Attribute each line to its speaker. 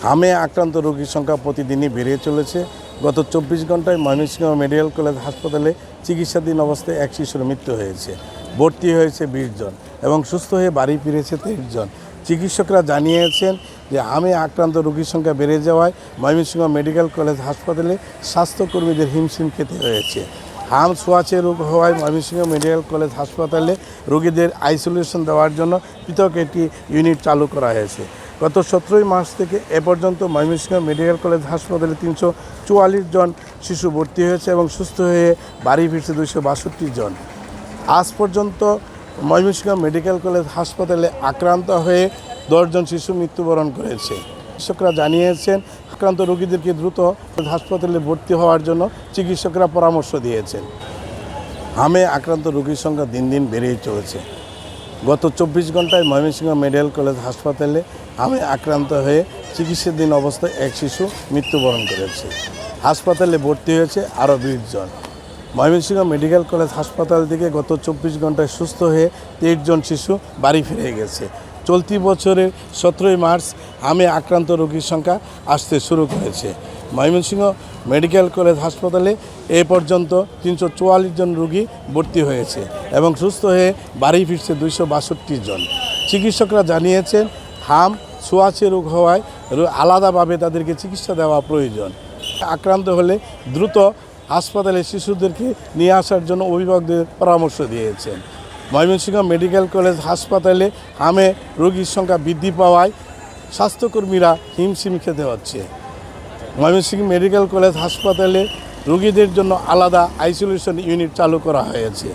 Speaker 1: হামে আক্রান্ত রোগীর সংখ্যা প্রতিদিনই বেড়ে চলেছে। গত 24 ঘন্টায় ময়মনসিংহ মেডিকেল কলেজ হাসপাতালে চিকিৎসাধীন অবস্থায় এক শিশুর মৃত্যু হয়েছে। ভর্তি হয়েছে 20 জন এবং সুস্থ হয়ে বাড়ি ফিরেছে 23 জন। চিকিৎসকরা জানিয়েছেন যে হামে আক্রান্ত রোগীর সংখ্যা বেড়ে যাওয়ায় ময়মনসিংহ মেডিকেল কলেজ হাসপাতালে স্বাস্থ্যকর্মীদের হিমশিম খেতে হয়েছে। হাম ছোঁয়াচে রোগ হওয়ায় ময়মনসিংহ মেডিকেল কলেজ হাসপাতালে রোগীদের আইসোলেশন দেওয়ার জন্য পৃথক একটি ইউনিট চালু করা হয়েছে। গত 17 মার্চ থেকে এ পর্যন্ত ময়মনসিংহ মেডিকেল কলেজ হাসপাতালে 344 জন শিশু ভর্তি হয়েছে এবং সুস্থ হয়ে বাড়ি ফিরছে 262 জন। আজ পর্যন্ত ময়মনসিংহ মেডিকেল কলেজ হাসপাতালে আক্রান্ত হয়ে 10 জন শিশু মৃত্যুবরণ করেছে। চিকিৎসকরা জানিয়েছেন আক্রান্ত রোগীদেরকে দ্রুত হাসপাতালে ভর্তি হওয়ার জন্য চিকিৎসকরা পরামর্শ দিয়েছেন। হামে আক্রান্ত রোগীর সংখ্যা দিন দিন বেড়েই চলেছে। গত 24 ঘন্টায় ময়মনসিংহ মেডিকেল কলেজ হাসপাতালে হামে আক্রান্ত হয়ে চিকিৎসাধীন অবস্থায় এক শিশু মৃত্যুবরণ করেছে। হাসপাতালে ভর্তি হয়েছে আরও 20 জন। ময়মনসিংহ মেডিকেল কলেজ হাসপাতাল থেকে গত 24 ঘন্টায় সুস্থ হয়ে 23 জন শিশু বাড়ি ফিরে গেছে। চলতি বছরের 17 মার্চ হামে আক্রান্ত রোগীর সংখ্যা আসতে শুরু করেছে। ময়মনসিংহ মেডিকেল কলেজ হাসপাতালে এ পর্যন্ত 344 জন রোগী ভর্তি হয়েছে এবং সুস্থ হয়ে বাড়ি ফিরছে 262 জন। চিকিৎসকরা জানিয়েছেন হাম ছোঁয়াচে রোগ হওয়ায় আলাদাভাবে তাদেরকে চিকিৎসা দেওয়া প্রয়োজন। আক্রান্ত হলে দ্রুত হাসপাতালে শিশুদেরকে নিয়ে আসার জন্য অভিভাবকদের পরামর্শ দিয়েছেন। ময়মনসিংহ মেডিকেল কলেজ হাসপাতালে হামে রোগীর সংখ্যা বৃদ্ধি পাওয়ায় স্বাস্থ্যকর্মীরা হিমশিম খেতে হচ্ছে। ময়মনসিংহ মেডিকেল কলেজ হাসপাতালে রোগীদের জন্য আলাদা আইসোলেশন ইউনিট চালু করা হয়েছে।